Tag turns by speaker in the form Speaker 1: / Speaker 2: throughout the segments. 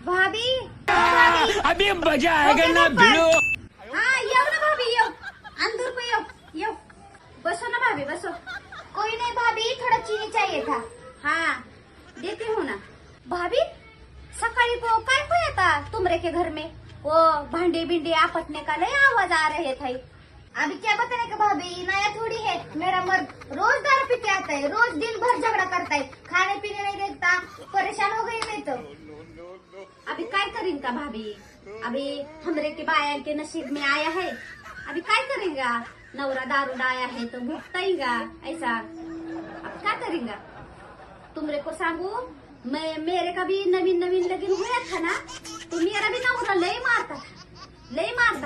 Speaker 1: भाभी भाभी
Speaker 2: अभी मजा आएगा ना भिड़ो।
Speaker 1: हाँ येऊ ना भाभी येऊ अंदर को येऊ बसो ना भाभी बसो। कोई नहीं भाभी थोड़ा चीनी चाहिए था। हाँ देती हूँ ना। भाभी सकाळी को काय हुआ था तुमरे के घर में? वो भांडे भिंडे आपटने का लय आवाज आ रहे थे। अभी क्या बताने का भाभी, नया थोड़ी है। मेरा मर्द रोज दारू पी के आता है, रोज दिन भर झगड़ा करता है, खाने पीने नहीं देता। परेशान हो गई मैं तो। अभी काय करेंगे भाभी, अभी हमरे के बाया के नसीब में आया है। अभी काय करेंगे, नवरा दारू आया है तो भुगताएगा ऐसा। अब क्या करेंगे तुमरे को सांगू, मैं मेरे का भी नवीन लगन हुआ था ना, तो मेरा भी नवरा लय मारता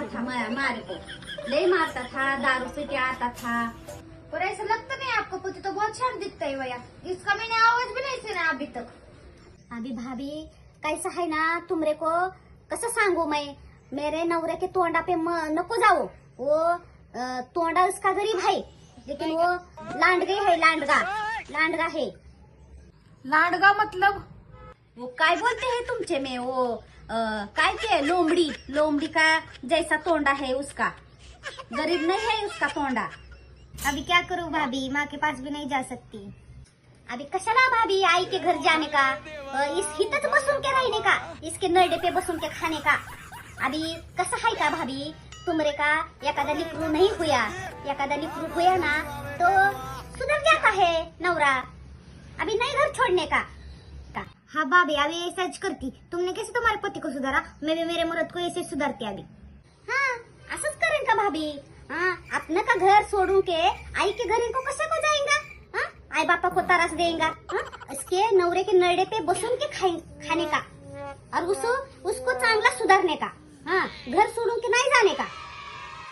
Speaker 1: था मारे को लय मारता था, दारू पी के आता था। पर ऐसा लगता नहीं आपको, मुझे तो बहुत शांत दिखता है भैया। इसका मैंने आवाज भी नहीं सुना अभी तक। अभी भाभी कैसा है ना, तुमरे को कसं सांगू मैं, मेरे नवरे के तोंडा पे नको जाओ। वो तोंडा उसका गरीब है, लेकिन वो लांडगा है, लांडगा है।
Speaker 3: लांडगा मतलब?
Speaker 1: वो काय बोलते हैं तुमचे में, वो काय के लोमड़ी का जैसा तोंडा है उसका, गरीब नहीं है उसका तोंडा। अभी क्या करूं भाभी, माँ के पास भी नहीं जा सकती। अभी कशाला भाभी आई के घर जाने का, इस हितच बसून के रहने का, इसके नरडे पे बसून के खाने का। अभी कसं है का भाभी, तुमरे का एखादा लिकरू नहीं हुआ ना तो सुधर जाता है नवरा। अभी नहीं घर छोड़ने का। हाँ भाभी अभी ऐसा करती। तुमने कैसे तुम्हारे पति को सुधारा, मैं भी मेरे मर्द को ऐसे सुधारते अभी। हाँ असंच करेन का भाभी। हाँ अपने का घर छोड़ू के आई के घर इनको कैसे को जाएगा? हाँ आई बापा को तरस देगा। हाँ इसके नवरे के नरडे पे बसून के खाने का और उसको चांगला सुधारने का। हाँ घर छोड़ू के नहीं जाने का।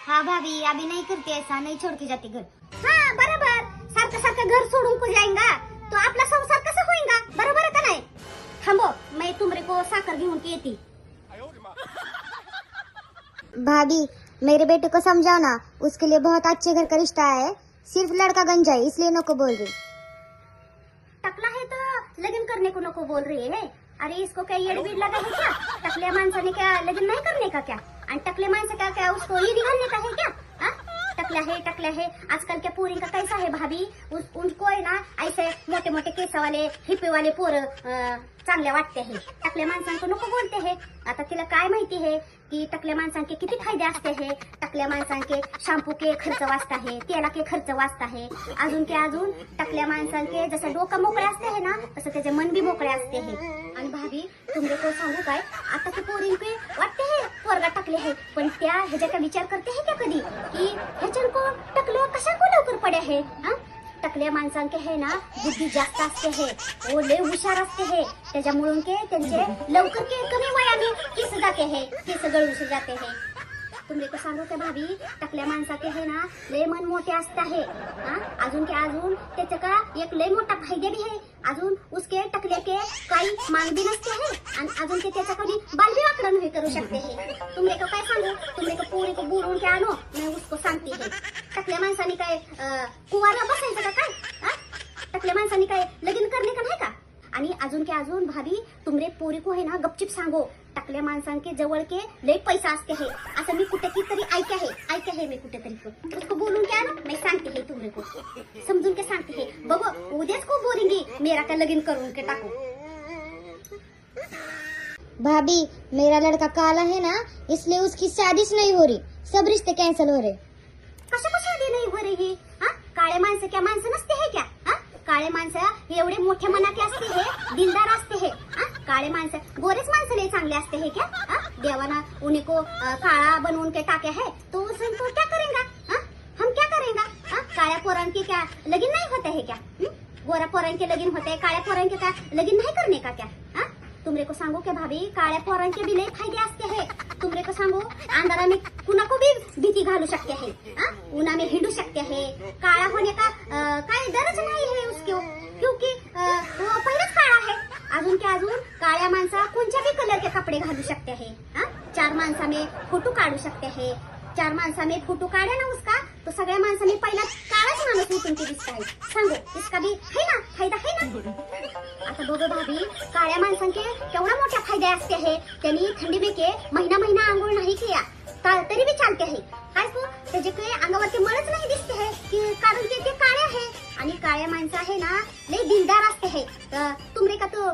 Speaker 1: हाँ भाभी अभी नहीं करते ऐसा, नहीं छोड़ के जाती घर। हाँ बराबर, सारखं घर छोड़ून को जाएगा तो आपला संसार कसा होईगा, बरोबर है का नाही? थांबो, मैं तुमरे को साखर घेऊन के येती।
Speaker 4: भाभी मेरे बेटे को समझाओ ना, उसके लिए बहुत अच्छे घर का रिश्ता है, सिर्फ लड़का गंजा है इसलिए नको बोल रही।
Speaker 1: टकला है तो लगन करने को नको बोल रही है? अरे इसको क्या येड़-बीड़ लगा है क्या? टकले माणसाने क्या लगन नहीं करने का क्या? और टकले माणसा क्या उसको ईदी घालने का है क्या? हाँ टकला है। आजकल के पूरी का कैसा है भाभी, उनको है ना ऐसे मोठे मोठे केस वाले हिप्पे वाले पोर चांगले वाटते हैं, टकल्या माणसांको नको बोलते हैं। आता तिला काय माहिती है की टकल्या माणसांके किती फायदे असते हैं। टकल्या माणसांके शॅम्पू के खर्च वाचता है, तेला के खर्च वाचता है, अजून टकल्या माणसांके जसं डोकं मोकळे असते है ना तसं त्याचे मन भी मोकळे असते है। आणि भाभी तुमरे को सांगू काय, आता ते पोरींके वाटते है पोरगा टकले है, पण त्या ह्याचा का विचार करते है क्या कधी की ह्याच्यान को टकले कशा को लवकर पडे है? हाँ टकल्या माणसांके है ना बुद्धी जास्त असते है, वो लय हुशार असते है, त्याच्यामुळे के त्यांचे लवकर के कमी वयाने केस जाते है, केस गळून जाते है। तुमरे को सांगू का भाभी, टकल्या माणसाके है ना लय मन मोठे असते है। अजून त्याचा का एक लय मोठा फायदा भी है, अजून उसके टकले के काही मांग भी नसते है, आणि अजून ते त्याचा कधी बाल भी वाकडा नहीं करू शकते है। तुमरे को काय सांगू, तुमरे को पूरी को बोलून के आणो, मैं उसको सांगती है। टकल्या माणसाने काय कुवारा बसायचं का काय? टकल्या माणसाने काय लगीन करणे का नाही का? आणि अजून भाभी तुमरे पोरी को है ना गपचिप सांगो, टकल्या माणसांके जवळ के लय पैसा असते है, असं मी कुठे तरी ऐका है मैं कुठेतरी उसको बोलून क्या ना, मैं सांगते है तुमरे को, समजून के सांगते है। बघो उद्याच को बोलेंगी मेरा का लगीन करून के टाकू।
Speaker 4: भाभी मेरा लड़का काला है ना इसलिए उसकी शादी नहीं हो रही, सब रिश्ते कैंसिल हो रहे।
Speaker 1: कशा शादी नाही हो रही? हाँ काळे माणसं क्या माणसं नसते है क्या? हाँ काळे माणसं एवढे मोठे मनाके असते है, दिलदार असते है। काळे माणसं गोरेच माणसं लय चांगले असते है क्या? देवाना उन्हीं को काळा बनवून के टाके है, तो उसको तो क्या करेगा? हम क्या करेगा? काळ्या पोरां के क्या लगीन नहीं होते है क्या? गोरा पोरां के लगीन होते, काळ्या पोरां के क्या लगीन नहीं करने का क्या? तुमरे को सांगू के भाभी काळ्या पोरां के भी लय फायदे असते है। तुमरे को सांगू अंधारा में कुना को भी भीती घालू सकते है, उन्हा में हिंडू सकते है, काळा होने का काय गरज नहीं है उसको, क्योंकि वो पहिलेच काळा है। अजून काळ्या माणसा कोणत्या भी कलर के कपडे घालू सकते है, चार माणसा में फोटो काढू सकते है, चार माणसा में फोटो काढे ना उसका तो सगळ्या माणसांनी पहिला काळाच माणूस उठून के दिसता है। सांगू इसका भी है ना फायदा है ना? आता बघ भाभी, काळ्या माणसांचे केवढा मोठा फायदा असते आहे. त्यांनी थंडी में के महिना महिना आंघोळ नाही किया तरी भी चालते आहे. काय तू त्याचे काही अंगावरती मळच नाही दिसते आहे की कारण की ते काळे आहे. आणि काळ्या माणसं आहे ना लय दिलदार असते है. तुमरे का तो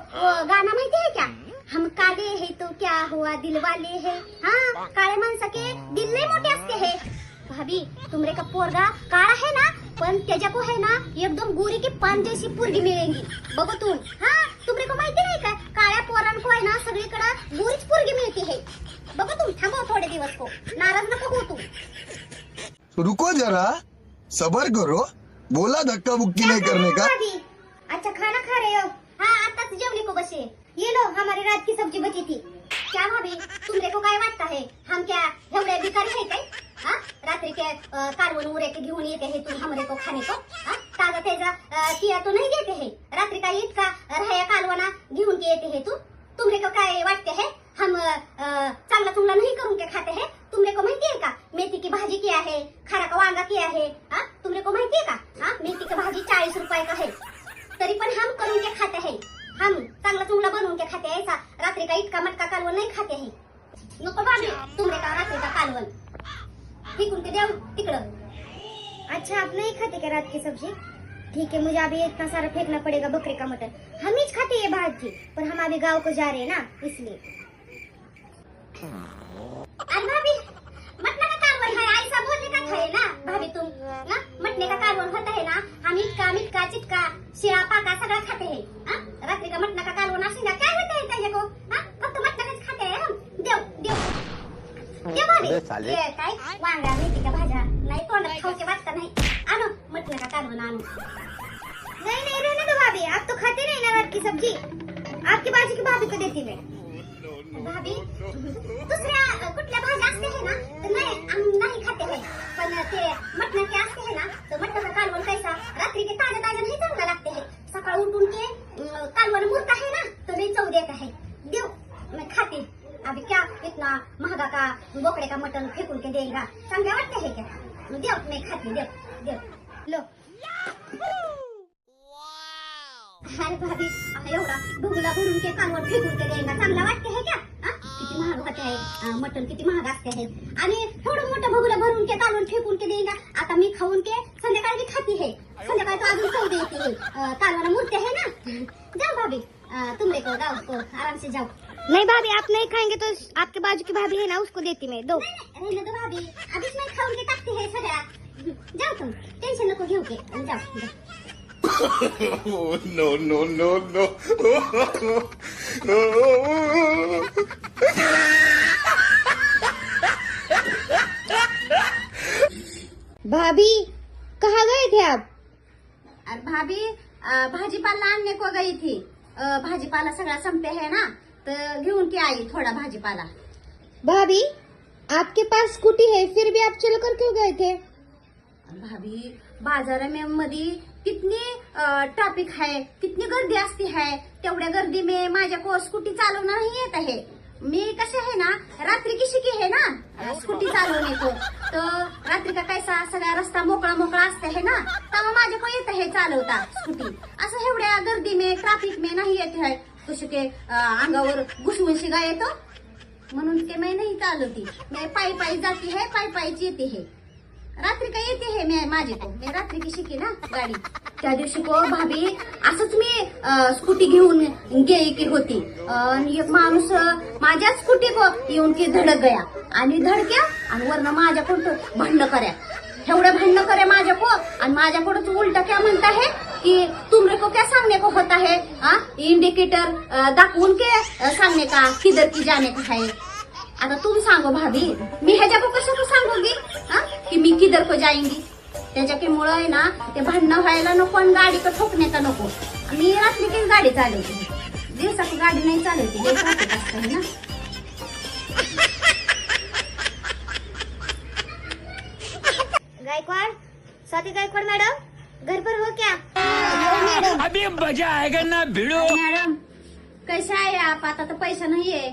Speaker 1: गाना माहिती है क्या, हम काले है तो क्या हुआ दिल वाले है. हाँ, काळ्या माणसा के दिल लय मोठे असते है. भाभी तुमरे का पोरगा काळा है ना पण त्याच्या को है ना एकदम गोरी की पान जैसी पोरगी मिळेगी बघ तू. हाँ, तुमरे को माहिती नाही का काळ्या पोरांना को है ना सगळीकडे गोरीच पोरगी मिळते है. बघ तू थांबव थोडे दिवस को, नाराज नको हो तू.
Speaker 5: रुको जरा, सबर करो. बोला धक्का बुक्की नहीं करने का.
Speaker 1: भाभी अच्छा खाना खा रहे हो. हाँ, आता जेवली को बसे. ये लो हमारी रात की सब्जी बची थी. क्या भाभी तुमरे को काय वाटता है हम क्या एवढे भिकारी है काय. हाँ, रात्रि के कालवन उरे के घेऊन येते है तुम हमरे को खाने को. हाँ, ताजा तेजा किया तो नहीं देते है. रात्रि का इतका रहाया कालवना घेऊन के येते है तू. तुमरे को काय वाटते है हम चांगला चुंगला नहीं करून के खाते हैं. तुमरे को माहिती है का मेथी की भाजी किया है, खरा का वांगा किया है. हाँ, तुमरे को माहिती है का. हाँ, मेथी की भाजी 40 रुपए का है तरी पण हम करून के खाते हैं. हम चांगला चुंगला बनवून के खाते हैं. ऐसा रात्रि का इतका मटका कालवण नहीं खाते हैं. नको भाभी तुमरे का रात्रि का कालवण फेकून के देव तिकडं. अच्छा आप नहीं खाते क्या रात की सब्जी. ठीक है, मुझे अभी इतना सारा फेंकना पड़ेगा बकरे का मटन. हम ही खाते ये भाजी पर हम अभी गाँव को जा रहे हैं ना इसलिए. अरे भाभी मटने का कालवण है ऐसा बोलने का था ना भाभी तुम ना. मटने का कालवण होता है ना हम इतका मिटका चिटका शिळा पाका सगळं खाते हैं. हाँ, रात्रि का मटना का कालवण असे ना काय होते है त्याचे को. हाँ, फक्त मटना खाते हैं हम. देव देव देव भाभी ये काय वांगा मेथी का भाजा नाही तोंडात खाऊ के वाटता नाही. आणो मटने का कालवण आणो. नहीं नहीं रहने दो भाभी, आप तो खाते नहीं ना रात की सब्जी. आपकी बाजू की भाभी को देती मैं. भाभी दुसऱ्या कुठल्या भाज्या असते है ना तर नाही आम्ही नाही खाते है. पण ते मटणाचे असते है ना तर मटणाचा कालवण कैसा रात्री के ताजा ताजा नाही चांगला लागते है. सकाळ उठून के कालवण मुरता है ना तो नहीं चव देता है. देव मैं खाती. अभी क्या इतना महंगा का बोकड़े का मटन फेंकून के देगा चांगला वाटते है क्या. देव मैं खाती. देव देव लो. अरे भाभी एवढा भुगला भरून के कालवण फेकून के देगा चांगला वाटते है क्या. किती महाग होते आहे मटन, किती महाग असते आहे. आणि थोडं मोठं भुगला भरून के कालवण फेकून के देगा. आता मी खाऊन के संध्याकाळी भी खाती है. संध्याकाळी तो अजून चव देती है. कालवण मुरते है ना. जाओ भाभी तुमरे को जाओ तो आराम से जाओ.
Speaker 4: नहीं भाभी, आप नहीं खाएंगे तो आपके बाजू की भाभी है ना उसको देती मैं. दो.
Speaker 1: रहने दो भाभी अभीच मैं खाऊन के टाकते है सगळ्या. जाओ तुम टेन्शन नको घेऊ के जाओ.
Speaker 5: No, no, no, no.
Speaker 4: भाभी कहाँ गए थे आप.
Speaker 1: अरे भाभी भाजीपाला आणने को गई थी. भाजीपाला सगळा संपते है ना तर घेऊन के आई थोड़ा भाजीपाला.
Speaker 4: भाभी आपके पास स्कूटी है फिर भी आप चल कर क्यों गए थे.
Speaker 1: भाभी बाजार में मध्ये कितनी ट्रॅफिक है, कितनी गर्दी असती है. तेवढ्या गर्दी में माझ्या को स्कूटी चालवणं नाही येत आहे. मी कसे है ना रात्री की शिकी है ना स्कूटी चालवणे को. तो रात्री का कैसा सगळा रस्ता मोकळा मोकळा असते है ना तेव्हा माझ्या को येत है चालवता स्कूटी. असं एवढ्या गर्दी में ट्रॅफिक में नहीं येत है. कशी के अंगावर घुसवून शिगा येतो म्हणून के मैं नहीं चालवती. मैं पायी पायी जाती है पायी पायीच येते है. रात्री का येते है मैं माझे को मी रात्री की शिकी ना गाडी. त्या दिवशी को भाभी असंच मी स्कूटी घेऊन गेली होती. एक माणूस माझ्या स्कूटी को येऊन की धडक गया आणि धडक्या आणि वरनं माझ्याकडून भांडणं कर्या. एवढे भांडणं करे माझ्या को आणि माझ्याकडून उलटा क्या म्हणता है कि तुमरे को क्या सांगने को होता है. हाँ, इंडिकेटर दाखवून के सांगने का किधर की जाने का है. आता तुम सांगो भाभी मी ह्याच्या को कसं सांगूगी हा की मी किधर को जाएंगी. त्याच्यामुळे आहे ना ते भांडणं व्हायला नको आणि गाडी को ठोकणे का नको. मी रात्री की गाडी चालवते. दिवसाची गाडी नाही चालवते. ट्रॅफिक असतं ना.
Speaker 4: गायकवाड़, स्वाति गायकवाड़ मैडम घर पर हो क्या.
Speaker 1: मैडम
Speaker 2: अभी मजा आएगा ना भिड़ो.
Speaker 1: मैडम कैसा है आप. आता तो पैसा नहीं है.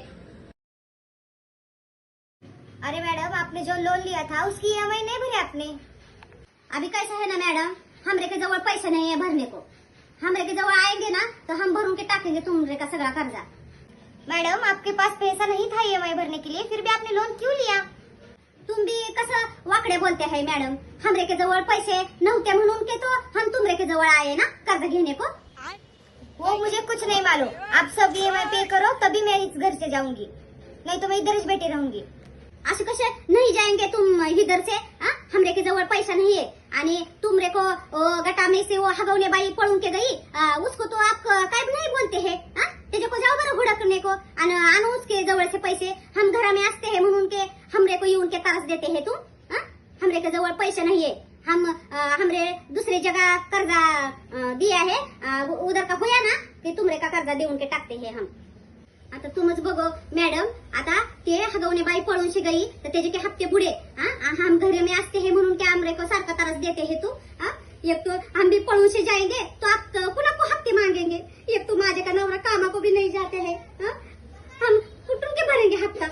Speaker 4: अरे मैडम आपने जो लोन लिया था उसकी EMI नहीं भरी आपने.
Speaker 1: अभी कैसा है ना मैडम हमरे के जवळ पैसा नहीं है भरने को. हमरे के जवळ आएंगे ना तो हम भरून के टाकेंगे तुमरे का सगळा कर्जा।
Speaker 4: मैडम आपके पास पैसा नहीं था EMI भरने के लिए, फिर भी आपने लोन क्यों लिया?
Speaker 1: तुम भी कसं वाकडे बोलते है मैडम, हमरे के जवळ पैसे नव्हते म्हणून के तो हम तुमरे के जवळ आए ना कर्ज घेने को।
Speaker 4: वो मुझे कुछ नहीं मालूम, आप सब EMI पे करो तभी मैं इस घर से जाऊंगी, नहीं तो मैं इधर ही बैठी रहूंगी।
Speaker 1: असं कसे नहीं जाएंगे तुम इधर से? हमरे के जवळ पैसा नहीं है आणि तुमरे को गटा में से वो हगवने बाई पळून के गई, उसको तो आप काय नहीं बोलते हैं? तेजे को जाओ बरं हुडकने को आणि आणो उसके जवळ से पैसे। हम घरा में आते हैं म्हणून के हमरे को यूं के तरस देते हैं तुम? हमरे के जवळ पैसे नहीं है, हम हमरे दूसरे जगह कर्जा दिया है, उधर का होया ना ते तुमरे का कर्जा देऊन के टाकते हैं हम। आता तुम्हीच बघो मॅडम, आता ते हगवणे बाई पळून शी गई तर त्याचे के हप्ते बुडे। हम घरे में आते हैं म्हणून के हमरे को सारखा तरस देते हैं तू। एक तो हम भी पळून से जाएंगे तो आप पुनः को हफ्ते मांगेंगे, एक तो माझे का नवरा कामा को भी नहीं जाते हैं। हम कुठून के भरेंगे हफ्ता?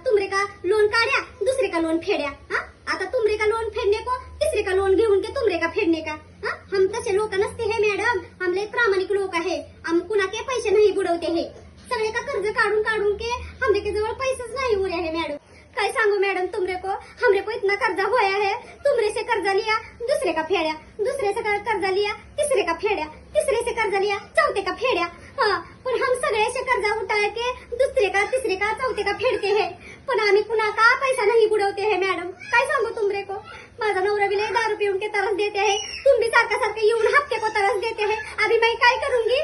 Speaker 1: तुमरे का लोन काढ्या, दुसरे का लोन फेड्या। आता तुमरे का लोन फेडने को तिसरे का लोन घेऊन के तुमरे का फेडने का। हम तसे लोक नसते हैं मॅडम, हम लय प्रामाणिक लोक आहे, हम कुणा के पैसे नहीं बुडवते हैं। सगळे का कर्ज काढून काढून के हमरे के जवळ पैसेच नहीं उरे है मॅडम। काय सांगू मैडम तुमरे को, हमरे को इतना कर्जा होया है, तुमरे से कर्जा लिया दूसरे का फेड्या, दूसरे से कर्जा लिया तीसरे का फेड्या, तीसरे से कर्जा लिया चौथे का फेड्या। पण हम सगळे से कर्जा उठाए के दूसरे का तीसरे का चौथे का फेडते हैं, पण आम्ही कुणा का पैसा नहीं बुडवते हैं मॅडम। काय सांगू तुमरे को, माझा नवरा भी लय दारू पिऊन के तरस देते हैं, तुम भी सारखा सारखा येऊन हफ्ते को तरस देते हैं। अभी मैं काय करूंगी?